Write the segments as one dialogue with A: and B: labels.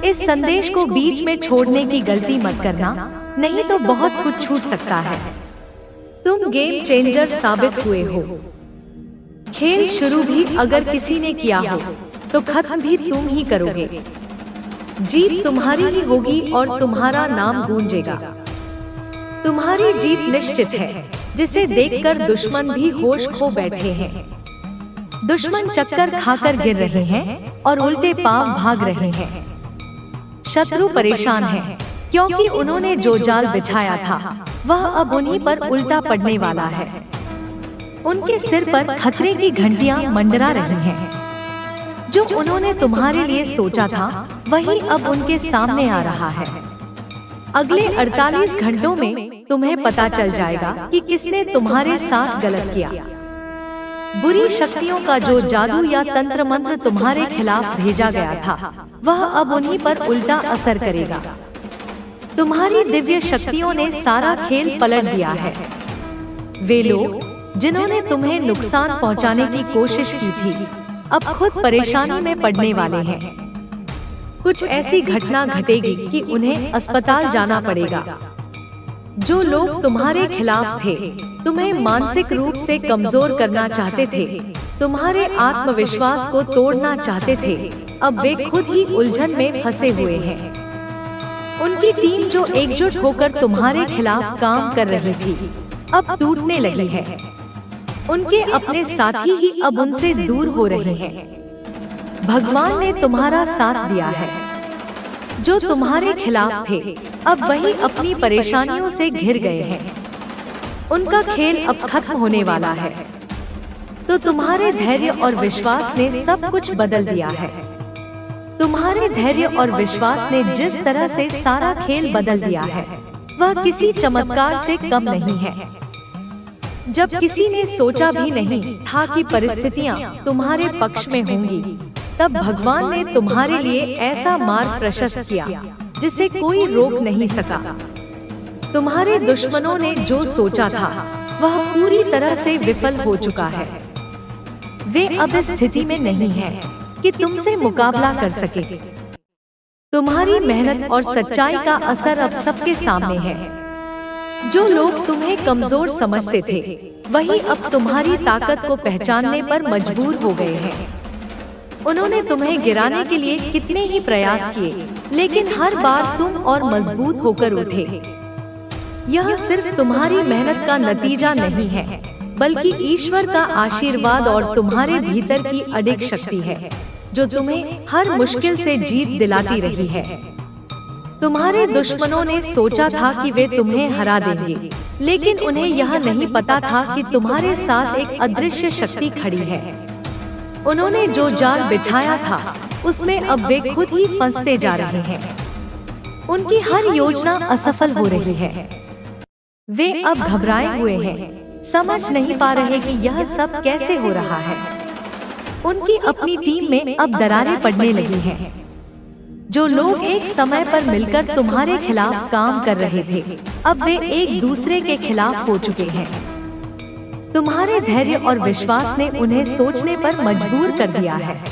A: इस संदेश को बीच में छोड़ने की गलती मत करना, नहीं तो बहुत कुछ छूट सकता है। तुम गेम चेंजर साबित हुए हो। खेल शुरू भी अगर किसी ने किया हो तो खत्म भी तुम ही करोगे। जीत तुम्हारी ही होगी और तुम्हारा नाम गूंजेगा। तुम्हारी जीत निश्चित है, जिसे देखकर दुश्मन भी होश खो बैठे हैं। दुश्मन चक्कर खाकर गिर रहे हैं और उल्टे पांव भाग रहे हैं। शत्रु परेशान है क्योंकि उन्होंने जो जाल बिछाया था वह अब उन्हीं पर उल्टा पड़ने वाला है। उनके सिर पर खतरे की घंटियां मंडरा रही हैं। जो उन्होंने तुम्हारे लिए सोचा था वही अब उनके सामने आ रहा है। अगले 48 घंटों में तुम्हें पता चल जाएगा कि किसने तुम्हारे साथ गलत किया। बुरी शक्तियों का जो जादू या तंत्र मंत्र तुम्हारे खिलाफ भेजा गया था वह अब उन्हीं पर उल्टा असर करेगा। तुम्हारी दिव्य शक्तियों ने सारा खेल पलट दिया है। वे लोग जिन्होंने तुम्हें नुकसान पहुंचाने की कोशिश की थी अब खुद परेशानी में पड़ने वाले हैं। कुछ ऐसी घटना घटेगी कि उन्हें अस्पताल जाना पड़ेगा। जो लोग तुम्हारे खिलाफ थे, तुम्हें मानसिक रूप से कमजोर करना चाहते थे, तुम्हारे आत्मविश्वास को तोड़ना चाहते थे, अब वे खुद ही उलझन में फंसे हुए हैं। उनकी टीम जो एकजुट होकर तुम्हारे खिलाफ काम कर रही थी अब टूटने लगी है। उनके अपने साथी ही अब उनसे दूर हो रहे हैं। भगवान ने तुम्हारा साथ दिया है। जो तुम्हारे खिलाफ थे अब वही अपनी परेशानियों से घिर गए हैं। उनका खेल अब खत्म होने वाला है। तो तुम्हारे धैर्य और विश्वास ने सब कुछ बदल दिया है। तुम्हारे धैर्य और विश्वास ने जिस तरह से सारा खेल बदल दिया है वह किसी चमत्कार से कम नहीं है। जब किसी ने सोचा भी नहीं था कि परिस्थितियां तुम्हारे पक्ष में होंगी, तब भगवान ने तुम्हारे लिए ऐसा मार्ग प्रशस्त किया जिसे कोई रोक नहीं सका। तुम्हारे दुश्मनों ने जो सोचा था वह पूरी तरह से विफल हो चुका है। वे अब इस स्थिति में नहीं है कि तुमसे मुकाबला कर सके। तुम्हारी मेहनत और सच्चाई का असर अब सबके सामने है। जो लोग तुम्हें कमजोर समझते थे वही अब तुम्हारी ताकत को पहचानने पर मजबूर हो गए हैं। उन्होंने तुम्हें गिराने के लिए कितने ही प्रयास किए, लेकिन हर बार तुम और मजबूत होकर उठे। यह सिर्फ तुम्हारी मेहनत का नतीजा नहीं है, बल्कि ईश्वर का आशीर्वाद और तुम्हारे भीतर की अडिग शक्ति है जो तुम्हें हर मुश्किल से जीत दिलाती रही है। तुम्हारे दुश्मनों ने सोचा था कि वे तुम्हें हरा देंगे, लेकिन उन्हें यह नहीं पता था कि तुम्हारे साथ एक अदृश्य शक्ति खड़ी है। उन्होंने जो जाल बिछाया था उसमें अब वे खुद ही फंसते जा रहे हैं। उनकी हर योजना असफल हो रही है। वे अब घबराए हुए हैं, समझ नहीं पा रहे कि यह सब कैसे हो रहा है। उनकी अपनी टीम में अब दरारें पड़ने लगी हैं। जो लोग एक समय पर मिलकर तुम्हारे खिलाफ काम कर रहे थे अब वे एक दूसरे के खिलाफ हो चुके हैं। तुम्हारे धैर्य और विश्वास ने उन्हें सोचने पर मजबूर कर दिया है।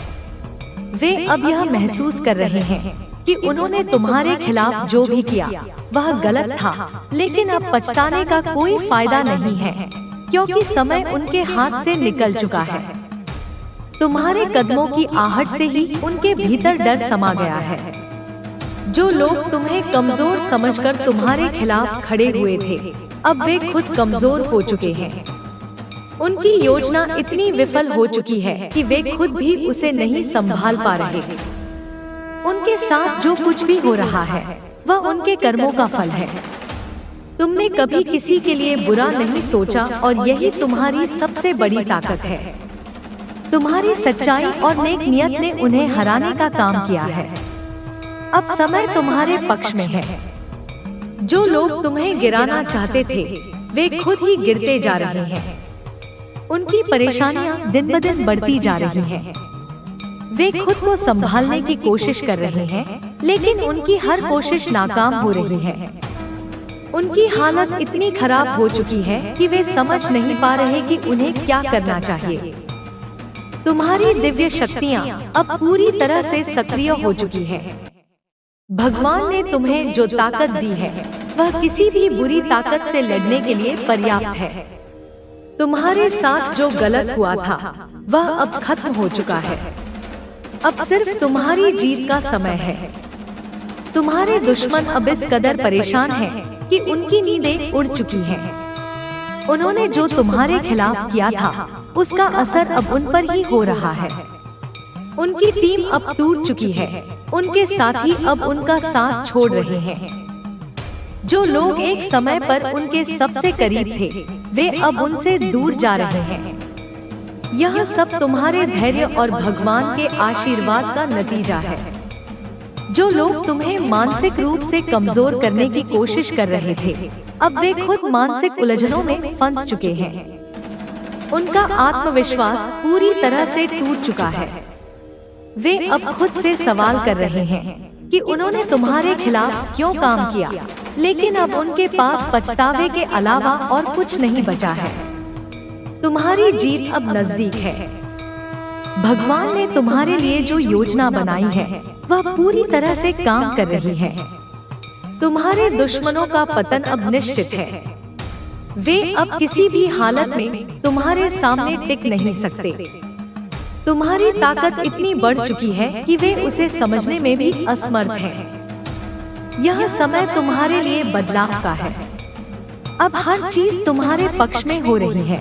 A: वे अब यह महसूस कर रहे हैं कि उन्होंने तुम्हारे खिलाफ जो भी किया वह गलत था, लेकिन अब पछताने का कोई फायदा नहीं है क्योंकि समय उनके हाथ से निकल चुका है। तुम्हारे कदमों की आहट से ही उनके भीतर डर समा गया है। जो लोग तुम्हें कमजोर समझकर तुम्हारे खिलाफ खड़े हुए थे अब वे खुद कमजोर हो चुके हैं। उनकी योजना इतनी विफल हो चुकी है कि वे खुद भी उसे नहीं संभाल पा रहे। उनके साथ जो कुछ भी हो रहा है वह उनके कर्मों का फल है। तुमने कभी किसी के लिए बुरा नहीं सोचा और यही तुम्हारी सबसे बड़ी ताकत है। तुम्हारी सच्चाई और नेक नियत ने उन्हें हराने का काम किया है। अब समय तुम्हारे पक्ष में है। जो लोग तुम्हें गिराना चाहते थे वे खुद ही गिरते जा रहे हैं। उनकी परेशानियां दिन ब दिन बढ़ती जा रही हैं। वे खुद को संभालने की कोशिश कर रहे हैं, लेकिन उनकी हर कोशिश नाकाम हो रही है। उनकी हालत इतनी खराब हो चुकी है कि वे समझ नहीं पा रहे कि उन्हें क्या करना चाहिए। तुम्हारी दिव्य शक्तियाँ अब पूरी तरह से सक्रिय हो चुकी हैं। भगवान ने तुम्हें जो ताकत दी है वह किसी भी बुरी ताकत से लड़ने के लिए पर्याप्त है। तुम्हारे साथ जो गलत हुआ था वह अब खत्म हो चुका है। अब सिर्फ तुम्हारी जीत का समय है। तुम्हारे दुश्मन अब इस कदर परेशान हैं कि उनकी नींदें उड़ चुकी हैं। उन्होंने जो तुम्हारे खिलाफ किया था उसका असर अब उन पर ही हो रहा है। उनकी टीम अब टूट चुकी है। उनके साथी अब उनका साथ छोड़ रहे हैं। जो लोग एक समय पर उनके सबसे करीब थे वे अब उनसे दूर जा रहे हैं। यह सब तुम्हारे धैर्य और भगवान के आशीर्वाद का नतीजा है। जो लोग तुम्हें मानसिक रूप से कमजोर करने की कोशिश कर रहे थे अब वे खुद मानसिक उलझनों में फंस चुके हैं। उनका आत्मविश्वास पूरी तरह से टूट चुका है। वे अब खुद से सवाल कर रहे हैं कि उन्होंने तुम्हारे खिलाफ क्यों काम किया, लेकिन अब उनके पास पछतावे के अलावा और कुछ नहीं बचा है। तुम्हारी जीत अब नजदीक है। भगवान ने तुम्हारे लिए जो योजना बनाई है वह पूरी तरह से काम कर रही है। तुम्हारे दुश्मनों का पतन अब निश्चित है। वे अब किसी भी हालत में तुम्हारे सामने टिक नहीं सकते। तुम्हारी ताकत इतनी बढ़ चुकी है कि वे उसे समझने में भी असमर्थ हैं। यह समय तुम्हारे लिए बदलाव का है। अब हर चीज तुम्हारे पक्ष में हो रही है।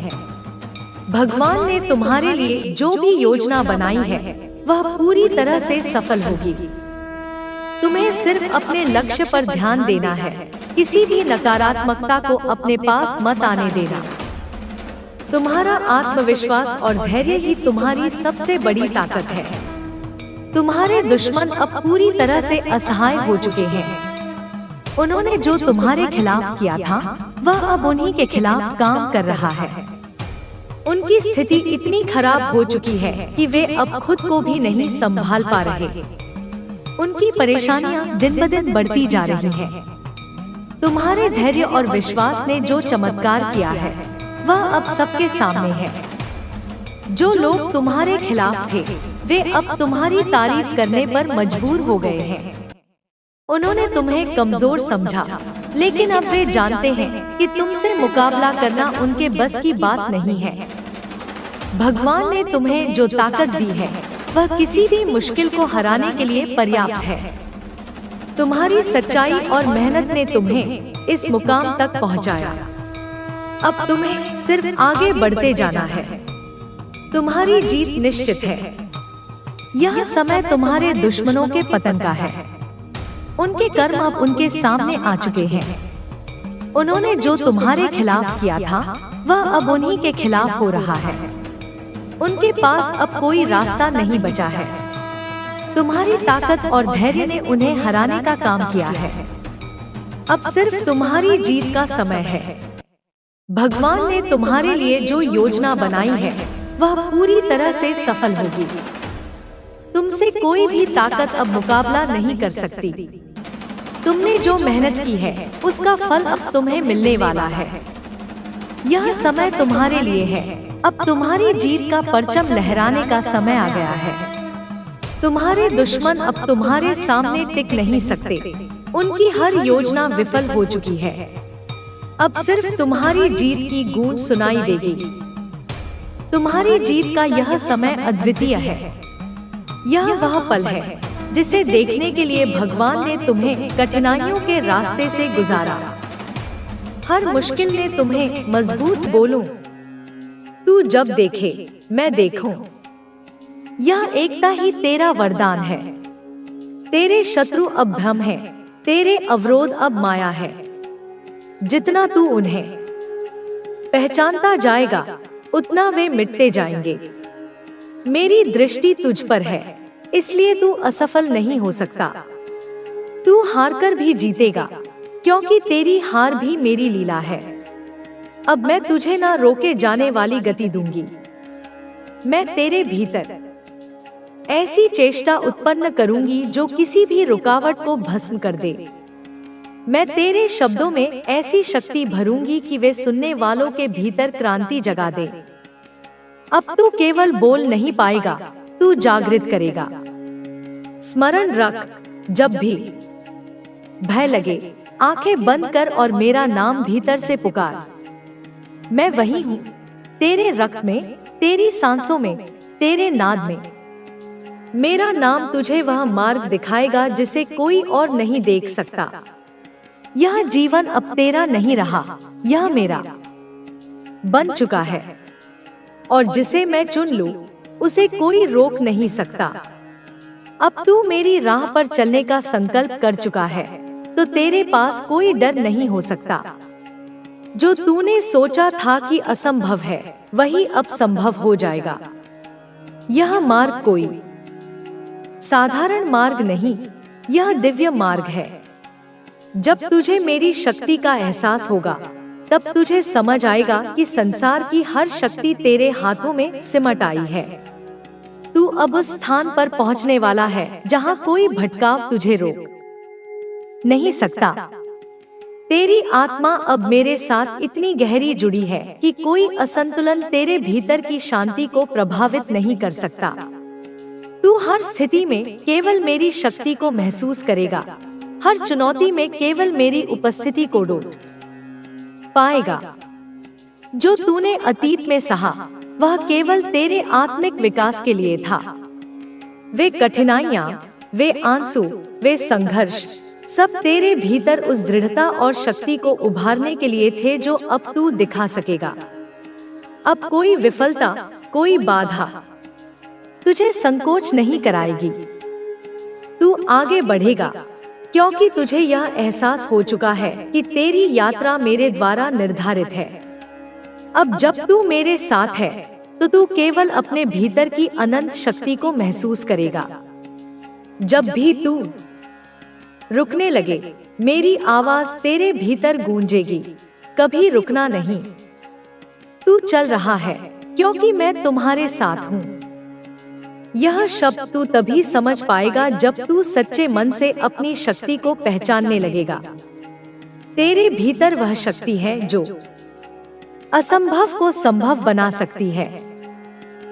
A: भगवान ने तुम्हारे लिए जो भी योजना बनाई है वह पूरी तरह से सफल होगी। तुम्हें सिर्फ अपने लक्ष्य पर ध्यान देना है। किसी भी नकारात्मकता को अपने पास मत आने देना। तुम्हारा आत्मविश्वास और धैर्य ही तुम्हारी सबसे बड़ी ताकत है। तुम्हारे दुश्मन अब पूरी तरह से असहाय हो चुके हैं। उन्होंने जो तुम्हारे खिलाफ किया था वह अब उन्हीं के खिलाफ काम कर रहा है। उनकी स्थिति इतनी खराब हो चुकी है कि वे अब खुद को भी नहीं संभाल पा रहे। उनकी परेशानियां दिन ब दिन बढ़ती जा रही हैं। तुम्हारे धैर्य और विश्वास ने जो चमत्कार किया है वह अब सबके सामने है। जो लोग तुम्हारे खिलाफ थे वे अब तुम्हारी तारीफ करने पर मजबूर हो गए हैं। उन्होंने तुम्हें कमजोर समझा, लेकिन अब वे जानते हैं कि तुमसे मुकाबला करना उनके बस की बात नहीं है। भगवान ने तुम्हें जो ताकत दी है वह किसी भी मुश्किल को हराने के लिए पर्याप्त है। तुम्हारी सच्चाई और मेहनत ने तुम्हें इस मुकाम तक पहुंचाया। अब तुम्हें सिर्फ आगे बढ़ते जाना है। तुम्हारी जीत निश्चित है। यह समय तुम्हारे दुश्मनों के पतन का है। उनके कर्म अब उनके सामने आ चुके हैं। उन्होंने जो तुम्हारे खिलाफ किया था वह अब उन्हीं के खिलाफ हो रहा है। उनके पास अब कोई रास्ता नहीं बचा है। तुम्हारी ताकत और धैर्य ने उन्हें हराने का काम किया है। अब सिर्फ तुम्हारी जीत का समय है। भगवान ने तुम्हारे लिए जो योजना बनाई है वह पूरी तरह से सफल होगी। तुमसे कोई भी ताकत अब मुकाबला नहीं कर सकती। तुमने जो मेहनत की है उसका फल अब तुम्हें मिलने वाला है। यह समय तुम्हारे लिए है। अब तुम्हारी जीत का परचम लहराने का समय आ गया है। तुम्हारे दुश्मन अब तुम्हारे सामने टिक नहीं सकते। उनकी हर योजना विफल हो चुकी है। अब सिर्फ तुम्हारी जीत की गूंज सुनाई देगी। तुम्हारी जीत का यह समय अद्वितीय है। यह वह पल है जिसे देखने के लिए भगवान ने तुम्हें कठिनाइयों के रास्ते से गुजारा। हर मुश्किल ने तुम्हें मजबूत बोलूं, तू जब देखे मैं देखूं। यह एकता ही तेरा वरदान है। तेरे शत्रु अब भ्रम है, तेरे अवरोध अब माया है। जितना तू उन्हें पहचानता जाएगा उतना वे मिटते जाएंगे। मेरी दृष्टि तुझ पर है, इसलिए तू असफल नहीं हो सकता। तू हारकर भी जीतेगा, क्योंकि तेरी हार भी मेरी लीला है। अब मैं तुझे ना रोके जाने वाली गति दूंगी। मैं तेरे भीतर ऐसी चेष्टा उत्पन्न करूंगी जो किसी भी रुकावट को भस्म कर दे। मैं तेरे शब्दों में ऐसी शक्ति भरूंगी कि वे सुनने वालों के भीतर क्रांति जगा दे। अब तू केवल बोल नहीं पाएगा, तू जागृत करेगा। स्मरण रख, जब भी भय लगे, आंखें बंद कर और मेरा नाम भीतर से पुकार। मैं वही हूँ, तेरे रक्त में, तेरी सांसों में, तेरे नाद में। मेरा नाम तुझे वह मार्ग दिखाएगा जिसे कोई और नहीं देख सकता। यह जीवन अब तेरा नहीं रहा, यह मेरा बन चुका है, और जिसे मैं चुन लूं, उसे कोई रोक नहीं सकता। अब तू मेरी राह पर चलने का संकल्प कर चुका है, तो तेरे पास कोई डर नहीं हो सकता। जो तूने सोचा था कि असंभव है, वही अब संभव हो जाएगा। यह मार्ग कोई साधारण मार्ग नहीं, यह दिव्य मार्ग है। जब तुझे मेरी शक्ति का एहसास होगा, तब तुझे समझ आएगा कि संसार की हर शक्ति तेरे हाथों में सिमट आई है। तू अब उस स्थान पर पहुंचने वाला है जहां कोई भटकाव तुझे रोक नहीं सकता। तेरी आत्मा अब मेरे साथ इतनी गहरी जुड़ी है कि कोई असंतुलन तेरे भीतर की शांति को प्रभावित नहीं कर सकता। तू हर स्थिति में केवल मेरी शक्ति को महसूस करेगा, हर चुनौती में केवल मेरी उपस्थिति को डोट पाएगा। जो तूने अतीत में सहा, वह केवल तेरे आत्मिक विकास के लिए था। वे कठिनाइयां, वे आंसू, वे संघर्ष, सब तेरे भीतर उस दृढ़ता और शक्ति को उभारने के लिए थे जो अब तू दिखा सकेगा। अब कोई विफलता, कोई बाधा तुझे संकोच नहीं कराएगी। तू आगे बढ़ेगा, क्योंकि तुझे यह एहसास हो चुका है कि तेरी यात्रा मेरे द्वारा निर्धारित है। अब जब तू मेरे साथ है, तो तू केवल अपने भीतर की अनंत शक्ति को महसूस करेगा। जब भी तू रुकने लगे, मेरी आवाज तेरे भीतर गूंजेगी, कभी रुकना नहीं। तू चल रहा है, क्योंकि मैं तुम्हारे साथ हूँ। यह शब्द तू तभी समझ पाएगा जब तू सच्चे मन से अपनी शक्ति को पहचानने लगेगा। तेरे भीतर वह शक्ति है जो असंभव को संभव बना सकती है।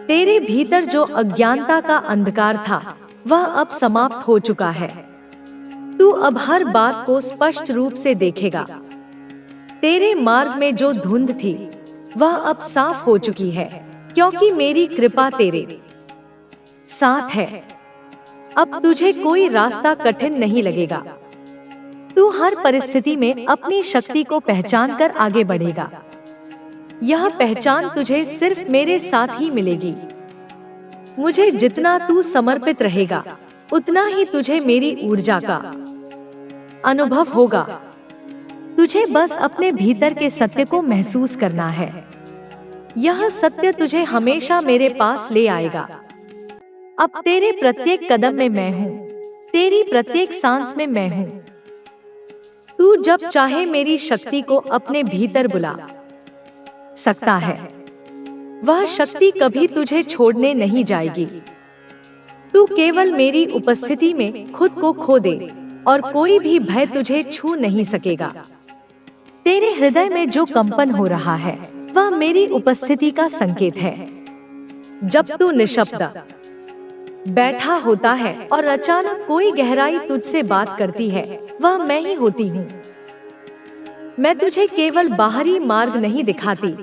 A: तेरे भीतर जो अज्ञानता का अंधकार था, वह अब समाप्त हो चुका है। तू अब हर बात को स्पष्ट रूप से देखेगा। तेरे मार्ग में जो धुंध थी, वह अब साफ हो चुकी है, क्योंकि मेरी कृपा तेरे साथ है। अब तुझे कोई रास्ता कठिन नहीं लगेगा। तू हर परिस्थिति में अपनी शक्ति को पहचान कर आगे बढ़ेगा। यह पहचान तुझे सिर्फ मेरे साथ ही मिलेगी। मुझे जितना तू समर्पित रहेगा, उतना ही तुझे मेरी ऊर्जा का अनुभव होगा। तुझे बस अपने भीतर के सत्य को महसूस करना है। यह सत्य तुझे हमेशा मेरे पास ले आएगा। अब तेरे प्रत्येक कदम में मैं हूँ, तेरी प्रत्येक सांस में मैं हूँ। तू जब चाहे मेरी शक्ति को अपने भीतर बुला सकता है। वह शक्ति कभी तुझे छोड़ने नहीं जाएगी। तू केवल मेरी उपस्थिति में खुद को खो दे, और कोई भी भय तुझे छू नहीं सकेगा। तेरे हृदय में जो कंपन हो रहा है, वह मेरी उपस्थिति का संकेत है। जब तू निशब्द बैठा होता है और अचानक कोई गहराई तुझसे बात करती है, वह मैं ही होती हूँ। मैं तुझे केवल बाहरी मार्ग नहीं दिखाती,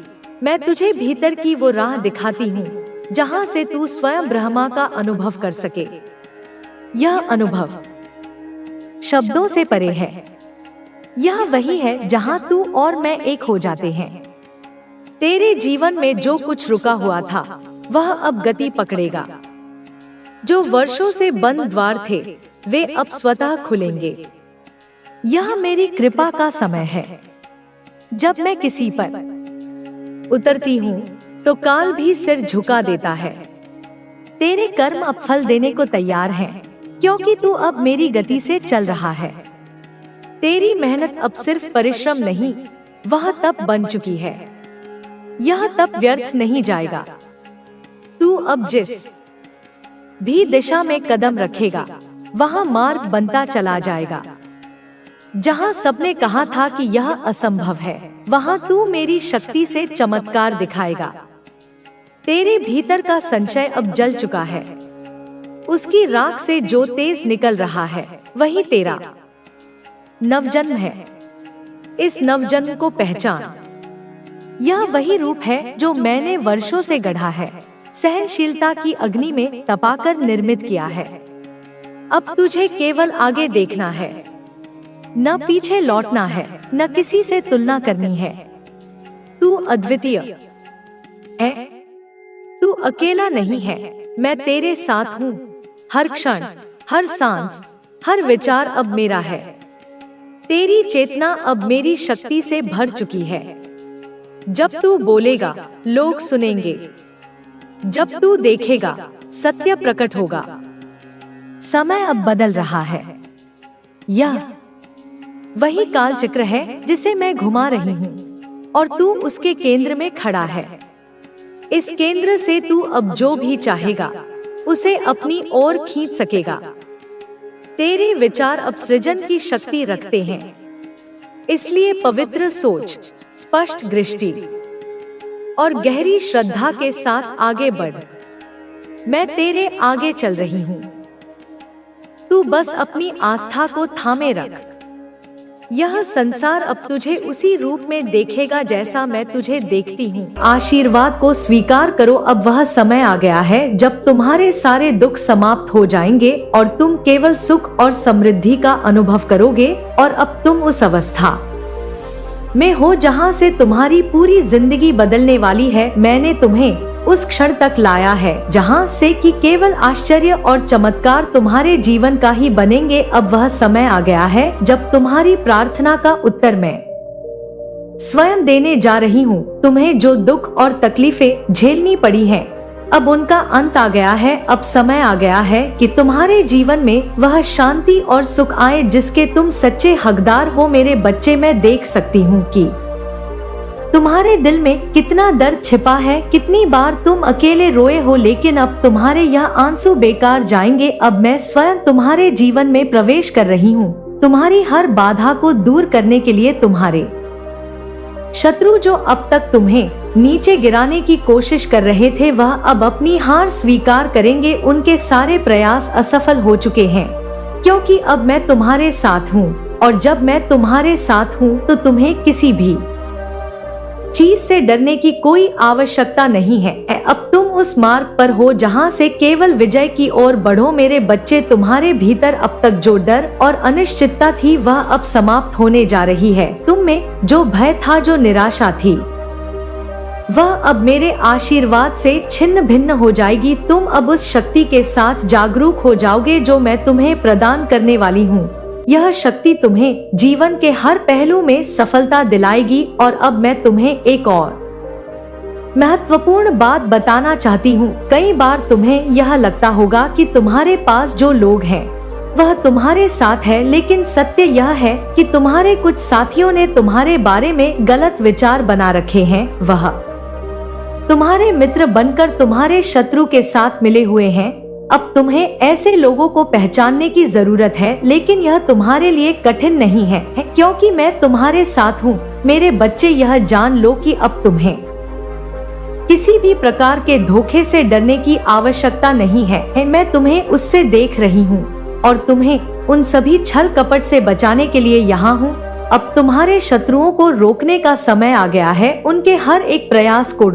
A: मैं तुझे भीतर की वो राह दिखाती हूँ, जहाँ से तू स्वयं ब्रह्मा का अनुभव कर सके। यह अनुभव शब्दों से परे है। यह वही है जहाँ तू और मैं एक हो जाते हैं। तेरे जीवन में जो कुछ रुका हुआ था, वह अब गति पकड़ेगा। जो वर्षों से बंद द्वार थे, वे अब स्वतः खुलेंगे। यह मेरी कृपा का समय है। जब मैं किसी पर उतरती हूँ, तो काल भी सिर झुका देता है। तेरे कर्म अब फल देने को तैयार हैं, क्योंकि तू अब मेरी गति से चल रहा है। तेरी मेहनत अब सिर्फ परिश्रम नहीं, वह तप बन चुकी है। यह तप व्यर्थ नहीं जाएगा। तू अब जिस भी दिशा में कदम रखेगा, वहां मार्ग बनता चला जाएगा। जहां सबने कहा था कि यह असंभव है, वहां तू मेरी शक्ति से चमत्कार दिखाएगा। तेरे भीतर का संशय अब जल चुका है। उसकी राख से जो तेज निकल रहा है, वही तेरा नवजन्म है। इस नवजन्म को पहचान। यह वही रूप है जो मैंने वर्षों से गढ़ा है, सहनशीलता की अग्नि में तपाकर निर्मित किया है। अब तुझे केवल आगे देखना है, न पीछे लौटना है, न किसी से तुलना करनी है। तू अद्वितीय है, तू अकेला नहीं है। मैं तेरे साथ हूँ। हर क्षण, हर सांस, हर विचार अब मेरा है। तेरी चेतना अब मेरी शक्ति से भर चुकी है। जब तू बोलेगा, लोग सुनेंगे। जब तू देखेगा, सत्य प्रकट होगा। समय अब बदल रहा है। यह वही काल चक्र है जिसे मैं घुमा रही हूँ और तू उसके केंद्र में खड़ा है। इस केंद्र से तू अब जो भी चाहेगा उसे अपनी ओर खींच सकेगा। तेरे विचार अब सृजन की शक्ति रखते हैं, इसलिए पवित्र सोच, स्पष्ट दृष्टि और गहरी श्रद्धा के साथ आगे बढ़। मैं तेरे आगे चल रही हूँ। तू बस अपनी आस्था को थामे रख। यह संसार अब तुझे उसी रूप में देखेगा जैसा मैं तुझे देखती हूँ। आशीर्वाद को स्वीकार करो। अब वह समय आ गया है जब तुम्हारे सारे दुख समाप्त हो जाएंगे और तुम केवल सुख और समृद्धि का अनुभव करोगे। और अब तुम उस अवस्था में हो जहाँ से तुम्हारी पूरी जिंदगी बदलने वाली है। मैंने तुम्हें उस क्षण तक लाया है जहाँ से कि केवल आश्चर्य और चमत्कार तुम्हारे जीवन का ही बनेंगे। अब वह समय आ गया है जब तुम्हारी प्रार्थना का उत्तर मैं स्वयं देने जा रही हूँ। तुम्हें जो दुख और तकलीफें झेलनी पड़ी हैं, अब उनका अंत आ गया है। अब समय आ गया है कि तुम्हारे जीवन में वह शांति और सुख आए जिसके तुम सच्चे हकदार हो। मेरे बच्चे, मैं देख सकती हूँ कि तुम्हारे दिल में कितना दर्द छिपा है। कितनी बार तुम अकेले रोए हो, लेकिन अब तुम्हारे यह आंसू बेकार जाएंगे। अब मैं स्वयं तुम्हारे जीवन में प्रवेश कर रही हूँ, तुम्हारी हर बाधा को दूर करने के लिए। तुम्हारे शत्रु जो अब तक तुम्हें नीचे गिराने की कोशिश कर रहे थे, वह अब अपनी हार स्वीकार करेंगे। उनके सारे प्रयास असफल हो चुके हैं, क्योंकि अब मैं तुम्हारे साथ हूँ। और जब मैं तुम्हारे साथ हूँ तो तुम्हें किसी भी चीज से डरने की कोई आवश्यकता नहीं है। अब तुम उस मार्ग पर हो जहाँ से केवल विजय की ओर बढ़ो। मेरे बच्चे, तुम्हारे भीतर अब तक जो डर और अनिश्चितता थी वह अब समाप्त होने जा रही है। तुम में जो भय था, जो निराशा थी, वह अब मेरे आशीर्वाद से छिन्न भिन्न हो जाएगी। तुम अब उस शक्ति के साथ जागरूक हो जाओगे जो मैं तुम्हें प्रदान करने वाली हूँ। यह शक्ति तुम्हें जीवन के हर पहलू में सफलता दिलाएगी। और अब मैं तुम्हें एक और महत्वपूर्ण बात बताना चाहती हूँ। कई बार तुम्हें यह लगता होगा कि तुम्हारे पास जो लोग हैं वह तुम्हारे साथ है, लेकिन सत्य यह है कि तुम्हारे कुछ साथियों ने तुम्हारे बारे में गलत विचार बना रखे हैं। वह तुम्हारे मित्र बनकर तुम्हारे शत्रु के साथ मिले हुए हैं। अब तुम्हें ऐसे लोगों को पहचानने की जरूरत है, लेकिन यह तुम्हारे लिए कठिन नहीं है, क्योंकि मैं तुम्हारे साथ हूँ। मेरे बच्चे, यह जान लो कि अब तुम्हें किसी भी प्रकार के धोखे से डरने की आवश्यकता नहीं है। मैं तुम्हें उससे देख रही हूँ और तुम्हें उन सभी छल कपट से बचाने के लिए यहाँ हूँ। अब तुम्हारे शत्रुओं को रोकने का समय आ गया है। उनके हर एक प्रयास को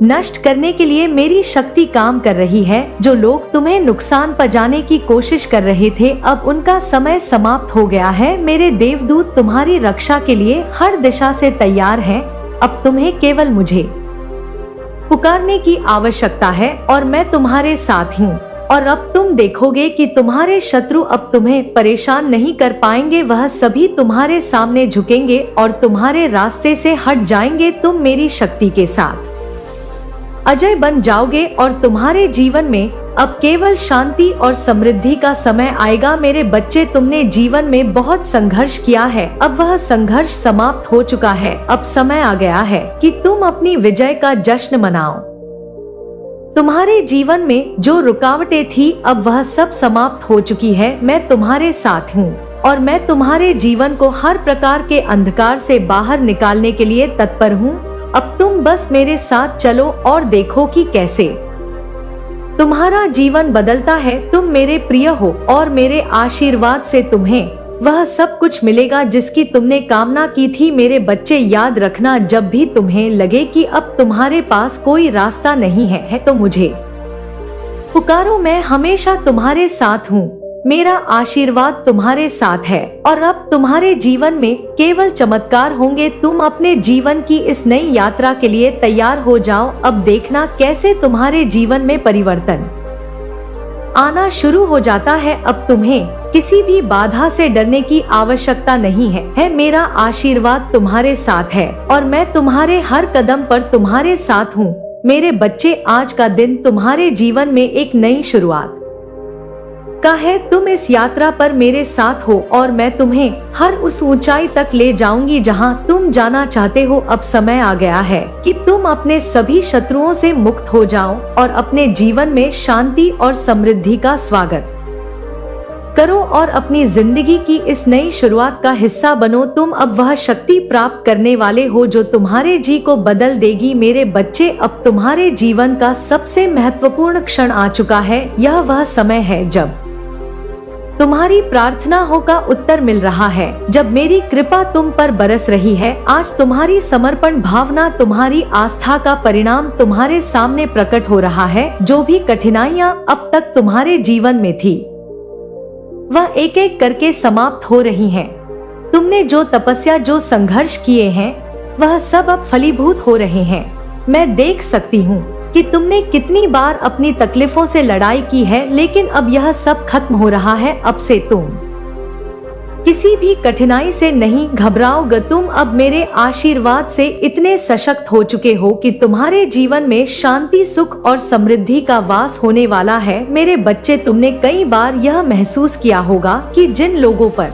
A: नष्ट करने के लिए मेरी शक्ति काम कर रही है। जो लोग तुम्हें नुकसान पहुंचाने की कोशिश कर रहे थे, अब उनका समय समाप्त हो गया है। मेरे देवदूत तुम्हारी रक्षा के लिए हर दिशा से तैयार हैं। अब तुम्हें केवल मुझे पुकारने की आवश्यकता है और मैं तुम्हारे साथ हूँ। और अब तुम देखोगे कि तुम्हारे शत्रु अब तुम्हें परेशान नहीं कर पाएंगे। वह सभी तुम्हारे सामने झुकेंगे और तुम्हारे रास्ते से हट जाएंगे। तुम मेरी शक्ति के साथ अजय बन जाओगे और तुम्हारे जीवन में अब केवल शांति और समृद्धि का समय आएगा। मेरे बच्चे, तुमने जीवन में बहुत संघर्ष किया है, अब वह संघर्ष समाप्त हो चुका है। अब समय आ गया है कि तुम अपनी विजय का जश्न मनाओ। तुम्हारे जीवन में जो रुकावटें थी, अब वह सब समाप्त हो चुकी है। मैं तुम्हारे साथ हूँ और मैं तुम्हारे जीवन को हर प्रकार के अंधकार से बाहर निकालने के लिए तत्पर हूँ। अब तुम बस मेरे साथ चलो और देखो कि कैसे तुम्हारा जीवन बदलता है। तुम मेरे प्रिय हो और मेरे आशीर्वाद से तुम्हें वह सब कुछ मिलेगा जिसकी तुमने कामना की थी। मेरे बच्चे, याद रखना, जब भी तुम्हें लगे कि अब तुम्हारे पास कोई रास्ता नहीं है तो मुझे पुकारो। मैं हमेशा तुम्हारे साथ हूँ। मेरा आशीर्वाद तुम्हारे साथ है और अब तुम्हारे जीवन में केवल चमत्कार होंगे। तुम अपने जीवन की इस नई यात्रा के लिए तैयार हो जाओ। अब देखना कैसे तुम्हारे जीवन में परिवर्तन आना शुरू हो जाता है। अब तुम्हें किसी भी बाधा से डरने की आवश्यकता नहीं है। मेरा आशीर्वाद तुम्हारे साथ है और मैं तुम्हारे हर कदम पर तुम्हारे साथ हूँ। मेरे बच्चे, आज का दिन तुम्हारे जीवन में एक नई शुरुआत का है। तुम इस यात्रा पर मेरे साथ हो और मैं तुम्हें हर उस ऊंचाई तक ले जाऊंगी जहां तुम जाना चाहते हो। अब समय आ गया है कि तुम अपने सभी शत्रुओं से मुक्त हो जाओ और अपने जीवन में शांति और समृद्धि का स्वागत करो और अपनी जिंदगी की इस नई शुरुआत का हिस्सा बनो। तुम अब वह शक्ति प्राप्त करने वाले हो जो तुम्हारे जी को बदल देगी। मेरे बच्चे, अब तुम्हारे जीवन का सबसे महत्वपूर्ण क्षण आ चुका है। यह वह समय है जब तुम्हारी प्रार्थनाओं का उत्तर मिल रहा है, जब मेरी कृपा तुम पर बरस रही है। आज तुम्हारी समर्पण भावना, तुम्हारी आस्था का परिणाम तुम्हारे सामने प्रकट हो रहा है। जो भी कठिनाइयां अब तक तुम्हारे जीवन में थी, वह एक एक करके समाप्त हो रही हैं। तुमने जो तपस्या, जो संघर्ष किए हैं, वह सब अब फलीभूत हो रहे हैं। मैं देख सकती हूँ कि तुमने कितनी बार अपनी तकलीफों से लड़ाई की है, लेकिन अब यह सब खत्म हो रहा है। अब से तुम किसी भी कठिनाई से नहीं घबराओगे। तुम अब मेरे आशीर्वाद से इतने सशक्त हो चुके हो कि तुम्हारे जीवन में शांति, सुख और समृद्धि का वास होने वाला है। मेरे बच्चे, तुमने कई बार यह महसूस किया होगा कि जिन लोगों पर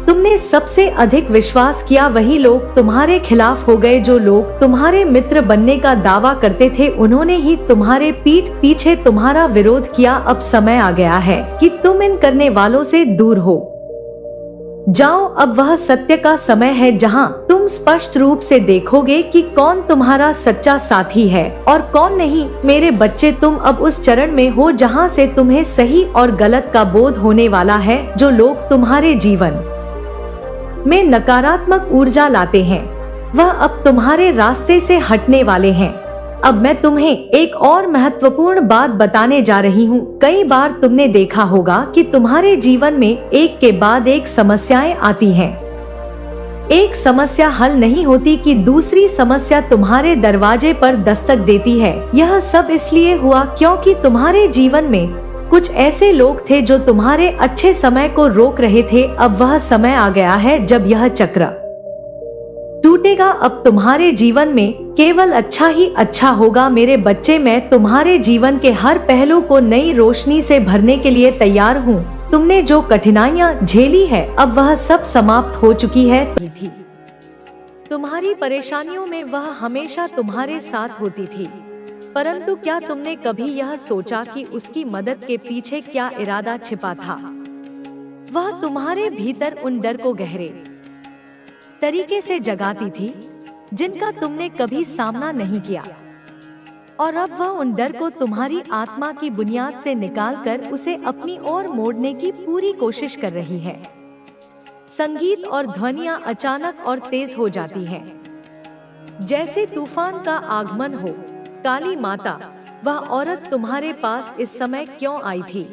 A: तुमने सबसे अधिक विश्वास किया, वही लोग तुम्हारे खिलाफ हो गए। जो लोग तुम्हारे मित्र बनने का दावा करते थे, उन्होंने ही तुम्हारे पीठ पीछे तुम्हारा विरोध किया। अब समय आ गया है कि तुम इन करने वालों से दूर हो जाओ। अब वह सत्य का समय है जहां तुम स्पष्ट रूप से देखोगे कि कौन तुम्हारा सच्चा साथी है और कौन नहीं। मेरे बच्चे, तुम अब उस चरण में हो जहां से तुम्हें सही और गलत का बोध होने वाला है। जो लोग तुम्हारे जीवन में नकारात्मक ऊर्जा लाते हैं, वह अब तुम्हारे रास्ते से हटने वाले हैं। अब मैं तुम्हें एक और महत्वपूर्ण बात बताने जा रही हूँ। कई बार तुमने देखा होगा कि तुम्हारे जीवन में एक के बाद एक समस्याएं आती हैं। एक समस्या हल नहीं होती कि दूसरी समस्या तुम्हारे दरवाजे पर दस्तक देती है। यह सब इसलिए हुआ क्योंकि तुम्हारे जीवन में कुछ ऐसे लोग थे जो तुम्हारे अच्छे समय को रोक रहे थे। अब वह समय आ गया है जब यह चक्र टूटेगा। अब तुम्हारे जीवन में केवल अच्छा ही अच्छा होगा। मेरे बच्चे, मैं तुम्हारे जीवन के हर पहलू को नई रोशनी से भरने के लिए तैयार हूँ। तुमने जो कठिनाइयाँ झेली है, अब वह सब समाप्त हो चुकी है। तुम्हारी परेशानियों में वह हमेशा तुम्हारे साथ होती थी, परंतु क्या तुमने कभी यह सोचा कि उसकी मदद के पीछे क्या इरादा छिपा था? वह तुम्हारे भीतर उन डर को गहरे तरीके से जगाती थी जिनका तुमने कभी सामना नहीं किया, और अब वह उन डर को तुम्हारी आत्मा की बुनियाद से निकालकर उसे अपनी ओर मोड़ने की पूरी कोशिश कर रही है। संगीत और ध्वनियां अचानक और तेज हो जाती हैं, जैसे तूफान का आगमन हो। काली माता, वह औरत तुम्हारे पास इस समय क्यों आई थी?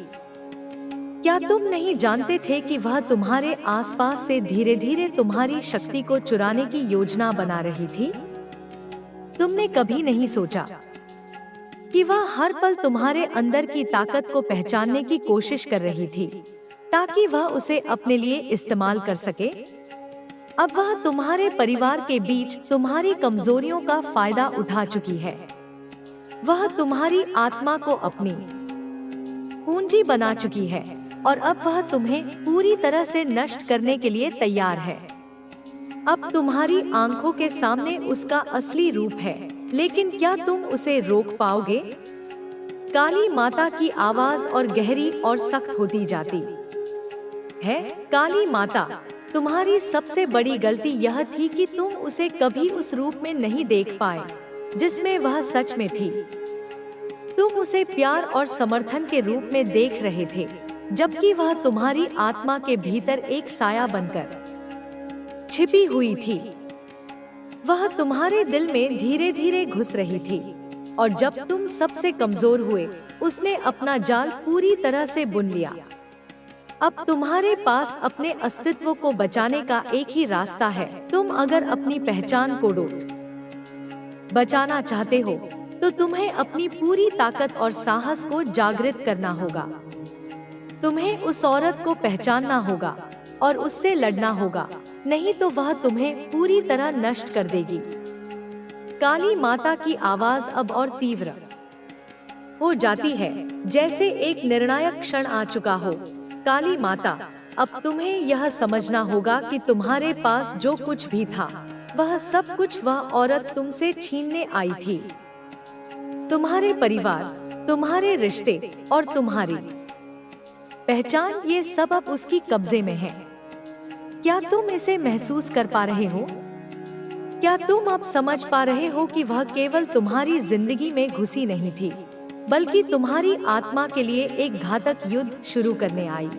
A: क्या तुम नहीं जानते थे कि वह तुम्हारे आसपास से धीरे धीरे तुम्हारी शक्ति को चुराने की योजना बना रही थी? तुमने कभी नहीं सोचा कि वह हर पल तुम्हारे अंदर की ताकत को पहचानने की कोशिश कर रही थी ताकि वह उसे अपने लिए इस्तेमाल कर सके? अब वह तुम्हारे परिवार के बीच तुम्हारी कमजोरियों का फायदा उठा चुकी है। वह तुम्हारी आत्मा को अपनी पूंजी बना चुकी है और अब वह तुम्हें पूरी तरह से नष्ट करने के लिए तैयार है। अब तुम्हारी आंखों के सामने उसका असली रूप है, लेकिन क्या तुम उसे रोक पाओगे? काली माता की आवाज और गहरी और सख्त होती जाती है। काली माता, तुम्हारी सबसे बड़ी गलती यह थी कि तुम उसे कभी उस रूप में नहीं देख पाए जिसमें वह सच में थी। तुम उसे प्यार और समर्थन के रूप में देख रहे थे, जबकि वह तुम्हारी आत्मा के भीतर एक साया बनकर छिपी हुई थी। वह तुम्हारे दिल में धीरे धीरे घुस रही थी, और जब तुम सबसे कमजोर हुए, उसने अपना जाल पूरी तरह से बुन लिया। अब तुम्हारे पास अपने अस्तित्व को बचाने का एक ही रास्ता है। तुम अगर अपनी पहचान को बचाना चाहते हो, तो तुम्हें अपनी पूरी ताकत और साहस को जागृत करना होगा। तुम्हें उस औरत को पहचानना होगा और उससे लड़ना होगा, नहीं तो वह तुम्हें पूरी तरह नष्ट कर देगी। काली माता की आवाज अब और तीव्र हो जाती है, जैसे एक निर्णायक क्षण आ चुका हो। काली माता, अब तुम्हें यह समझना होगा कि तुम्हारे पास जो कुछ भी था, वह सब कुछ वह औरत तुमसे छीनने आई थी। तुम्हारे परिवार, तुम्हारे रिश्ते और तुम्हारी पहचान, ये सब अब उसकी कब्जे में है। क्या तुम इसे महसूस कर पा रहे हो? क्या तुम अब समझ पा रहे हो कि वह केवल तुम्हारी जिंदगी में घुसी नहीं थी, बल्कि तुम्हारी आत्मा के लिए एक घातक युद्ध शुरू करने आई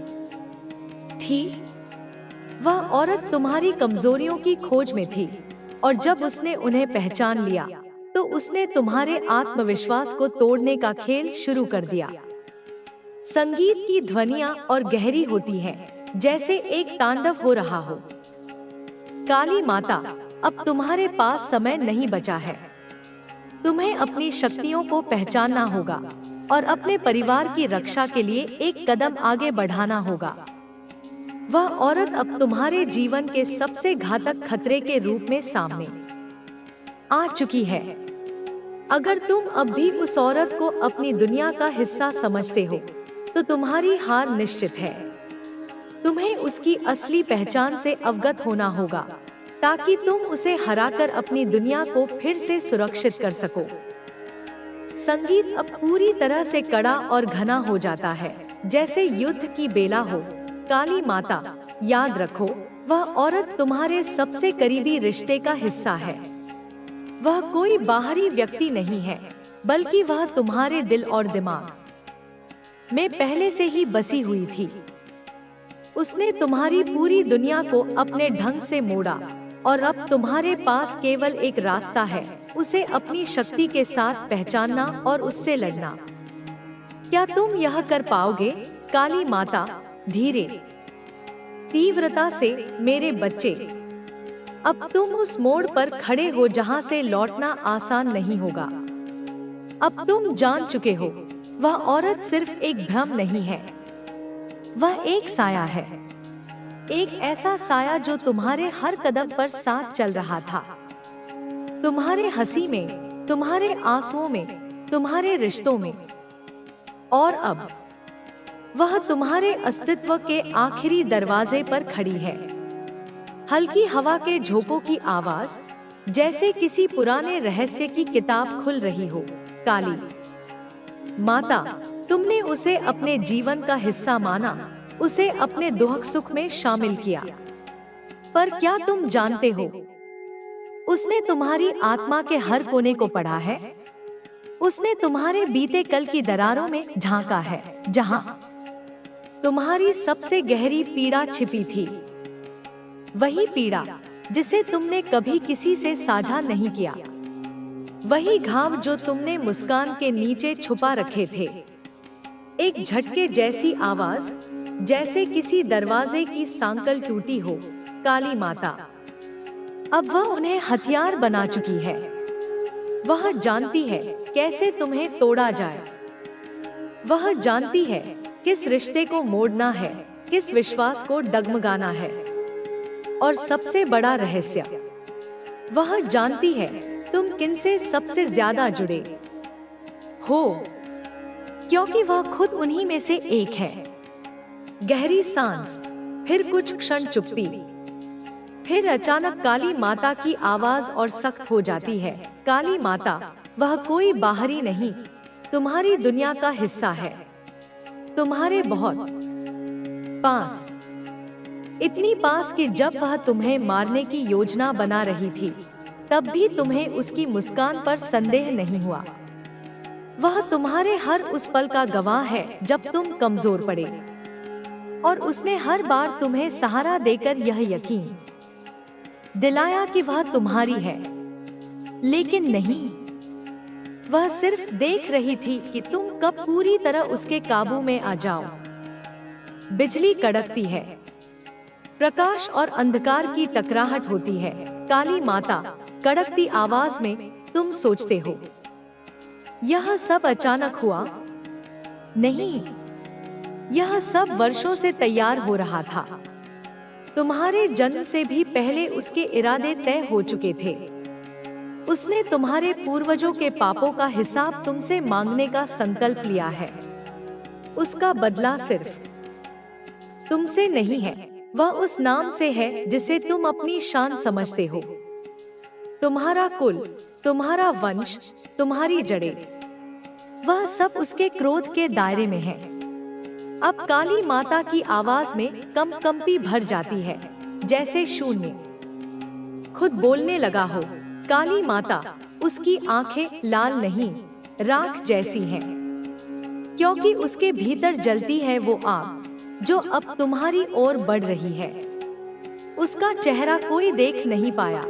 A: थी? वह औरत तुम्हारी कमजोरियों की खोज में थी, और जब उसने उन्हें पहचान लिया, तो उसने तुम्हारे आत्मविश्वास को तोड़ने का खेल शुरू कर दिया। संगीत की ध्वनियां और गहरी होती हैं, जैसे एक तांडव हो रहा हो। काली माता, अब तुम्हारे पास समय नहीं बचा है। तुम्हें अपनी शक्तियों को पहचानना होगा और अपने परिवार की रक्षा के लिए एक कदम आगे बढ़ाना होगा। वह औरत अब तुम्हारे जीवन के सबसे घातक खतरे के रूप में सामने आ चुकी है। अगर तुम अब भी उस औरत को अपनी दुनिया का हिस्सा समझते हो, तो तुम्हारी हार निश्चित है। तुम्हें उसकी असली पहचान से अवगत होना होगा, ताकि तुम उसे हराकर अपनी दुनिया को फिर से सुरक्षित कर सको। संगीत अब पूरी तरह से कड़ा और घना हो जाता है, जैसे युद्ध की बेला हो। काली माता, याद रखो, वह औरत तुम्हारे सबसे करीबी रिश्ते का हिस्सा है। वह कोई बाहरी व्यक्ति नहीं है, बल्कि वह तुम्हारे दिल और दिमाग में पहले से ही बसी हुई थी। उसने तुम्हारी पूरी दुनिया को अपने ढंग से मोड़ा, और अब तुम्हारे पास केवल एक रास्ता है, उसे अपनी शक्ति के साथ पहचानना और उससे लड़ना। क्या तुम यह कर पाओगे? काली माता, धीरे तीव्रता से, मेरे बच्चे, अब तुम उस मोड़ पर खड़े हो जहां से लौटना आसान नहीं होगा। अब तुम जान चुके हो, वह औरत सिर्फ एक भ्रम नहीं है, वह एक साया है। एक ऐसा साया जो तुम्हारे हर कदम पर साथ चल रहा था। तुम्हारे हंसी में, तुम्हारे आंसुओं में, तुम्हारे रिश्तों में, और अब वह तुम्हारे अस्तित्व के आखिरी दरवाजे पर खड़ी है। हल्की हवा के झोंकों की आवाज, जैसे किसी पुराने रहस्य की किताब खुल रही हो। काली माता, तुमने उसे अपने जीवन का हिस्सा माना, उसे अपने दुख सुख में शामिल किया। पर क्या तुम जानते हो, उसने तुम्हारी आत्मा के हर कोने को पढ़ा है। उसने तुम्हारे बीते कल की दरारों में झांका है, जहां तुम्हारी सबसे गहरी पीड़ा छिपी थी। वही पीड़ा जिसे तुमने कभी किसी से साझा नहीं किया। वही घाव जो तुमने मुस्कान के नीचे छुपा रखे थे। एक झटके जैसी आवाज, जैसे किसी दरवाजे की सांकल टूटी हो। काली माता, अब वह उन्हें हथियार बना चुकी है। वह जानती है कैसे तुम्हें तोड़ा जाए। वह जानती है किस रिश्ते को मोड़ना है, किस विश्वास को डगमगाना है, और सबसे बड़ा रहस्य, वह जानती है तुम किनसे सबसे ज्यादा जुड़े हो, क्योंकि वह खुद उन्हीं में से एक है। गहरी सांस, फिर कुछ क्षण चुप्पी, फिर अचानक काली माता की आवाज और सख्त हो जाती है। काली माता, वह कोई बाहरी नहीं, तुम्हारी दुनिया का हिस्सा है। तुम्हारे बहुत पास, इतनी पास कि जब वह तुम्हें मारने की योजना बना रही थी, तब भी तुम्हें उसकी मुस्कान पर संदेह नहीं हुआ। वह तुम्हारे हर उस पल का गवाह है जब तुम कमजोर पड़े। और उसने हर बार तुम्हें सहारा देकर यह यकीन दिलाया कि वह तुम्हारी है। लेकिन नहीं, वह सिर्फ देख रही थी कि तुम कब पूरी तरह उसके काबू में आ जाओ। बिजली कड़कती है, प्रकाश और अंधकार की टकराहट होती है। काली माता कड़कती आवाज में, तुम सोचते हो यह सब अचानक हुआ? नहीं, यह सब वर्षों से तैयार हो रहा था। तुम्हारे जन्म से भी पहले उसके इरादे तय हो चुके थे। उसने तुम्हारे पूर्वजों के पापों का हिसाब तुमसे मांगने का संकल्प लिया है। उसका बदला सिर्फ तुमसे नहीं है, वह उस नाम से है जिसे तुम अपनी शान समझते हो। तुम्हारा कुल, तुम्हारा वंश, तुम्हारी जड़ें, वह सब उसके क्रोध के दायरे में है। अब काली माता की आवाज में कंपी भर जाती है, जैसे शून्य खुद बोलने लगा हो। काली माता, उसकी आंखें लाल नहीं, राख जैसी हैं, क्योंकि उसके भीतर जलती है वो आग जो अब तुम्हारी ओर बढ़ रही है। उसका चेहरा कोई देख नहीं पाया,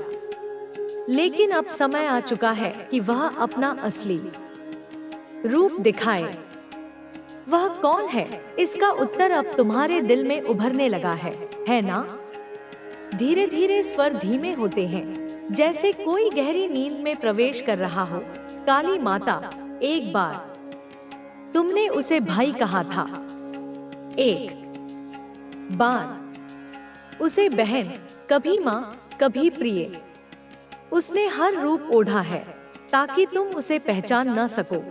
A: लेकिन अब समय आ चुका है कि वह अपना असली रूप दिखाए। वह कौन है? इसका उत्तर अब तुम्हारे दिल में उभरने लगा है ना? धीरे धीरे स्वर धीमे होते हैं, जैसे कोई गहरी नींद में प्रवेश कर रहा हो। काली माता, एक बार तुमने उसे भाई कहा था, एक बार उसे बहन, कभी माँ, कभी प्रिय। उसने हर रूप ओढ़ा है ताकि तुम उसे पहचान न सको।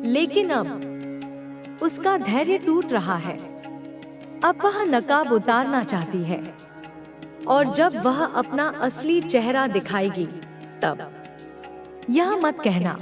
A: लेकिन अब उसका धैर्य टूट रहा है। अब वह नकाब उतारना चाहती है, और जब वह अपना असली चेहरा दिखाएगी, तब यह मत कहना